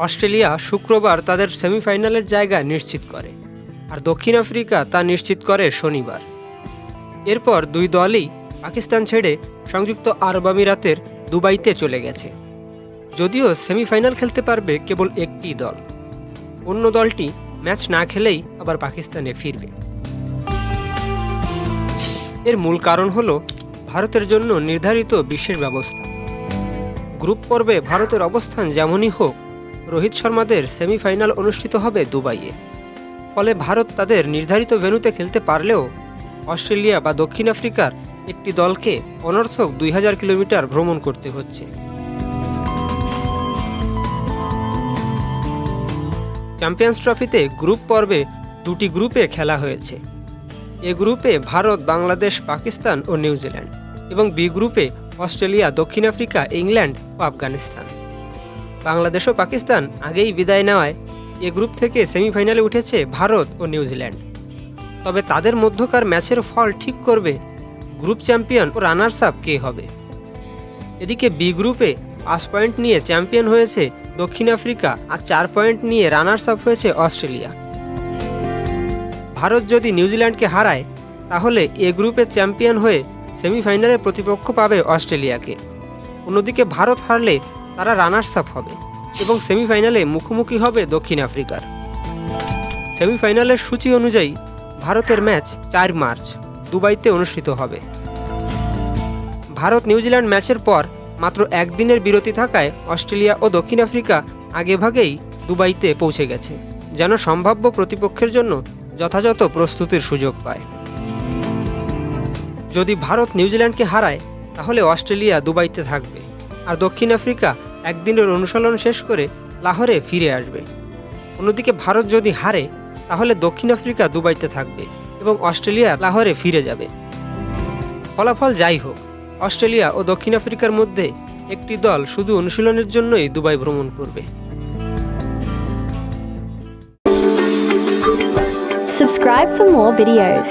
Australia শুক্রবার তাদের সেমিফাইনালের জায়গা নিশ্চিত করে, আর দক্ষিণ আফ্রিকা তা নিশ্চিত করে শনিবার। এরপর দুই দলই পাকিস্তান ছেড়ে সংযুক্ত আরব আমিরাতের দুবাইতে চলে গেছে। যদিও সেমিফাইনাল খেলতে পারবে কেবল একটি দল, অন্য দলটি ম্যাচ না খেলেই আবার পাকিস্তানে ফিরবে। এর মূল কারণ হলো ভারতের জন্য নির্ধারিত বিশেষ ব্যবস্থা। গ্রুপ পর্বে ভারতের অবস্থান যেমনই হোক, রোহিত শর্মাদের সেমিফাইনাল অনুষ্ঠিত হবে দুবাইয়ে। ফলে ভারত তাদের নির্ধারিত ভেন্যুতে খেলতে পারলেও অস্ট্রেলিয়া বা দক্ষিণ আফ্রিকার একটি দলকে অনর্থক 2000 কিলোমিটার ভ্রমণ করতে হচ্ছে। চ্যাম্পিয়ন্স ট্রফিতে গ্রুপ পর্বে দুটি গ্রুপে খেলা হয়েছে। এ গ্রুপে ভারত, বাংলাদেশ, পাকিস্তান ও নিউজিল্যান্ড, এবং বি গ্রুপে অস্ট্রেলিয়া, দক্ষিণ আফ্রিকা, ইংল্যান্ড ও আফগানিস্তান। বাংলাদেশ ও পাকিস্তান আগেই বিদায় নেওয়ায় এ গ্রুপ থেকে সেমিফাইনালে উঠেছে ভারত ও নিউজিল্যান্ড। তবে তাদের মধ্যকার ম্যাচের ফল ঠিক করবে গ্রুপ চ্যাম্পিয়ন ও রানার্স আপ কে হবে। এদিকে বি গ্রুপে 5 পয়েন্ট নিয়ে চ্যাম্পিয়ন হয়েছে দক্ষিণ আফ্রিকা, আর 4 পয়েন্ট নিয়ে রানার্স আপ হয়েছে অস্ট্রেলিয়া। ভারত যদি নিউজিল্যান্ডকে হারায়, তাহলে এ গ্রুপের চ্যাম্পিয়ন হয়ে সেমিফাইনালে প্রতিপক্ষ পাবে অস্ট্রেলিয়াকে। অন্যদিকে ভারত হারলে তারা রানার্স আপ হবে এবং সেমিফাইনালে মুখোমুখি হবে দক্ষিণ আফ্রিকার। সেমিফাইনালের সূচি অনুযায়ী ভারতের ম্যাচ 4 মার্চ দুবাইতে অনুষ্ঠিত হবে। ভারত নিউজিল্যান্ড ম্যাচের পর মাত্র একদিনের বিরতি থাকায় অস্ট্রেলিয়া ও দক্ষিণ আফ্রিকা আগেভাগেই দুবাইতে পৌঁছে গেছে, যেন সম্ভাব্য প্রতিপক্ষের জন্য যথাযথ প্রস্তুতির সুযোগ পায়। যদি ভারত নিউজিল্যান্ডকে হারায়, তাহলে অস্ট্রেলিয়া দুবাইতে থাকবে, আর দক্ষিণ আফ্রিকা একদিনের অনুশীলন শেষ করে লাহোরে ফিরে আসবে। অন্যদিকে ভারত যদি হারে, তাহলে দক্ষিণ আফ্রিকা দুবাইতে থাকবে এবং অস্ট্রেলিয়া লাহোরে ফিরে যাবে। ফলাফল যাই হোক, অস্ট্রেলিয়া ও দক্ষিণ আফ্রিকার মধ্যে একটি দল শুধু অনুশীলনের জন্যই দুবাই ভ্রমণ করবে। Subscribe for more videos.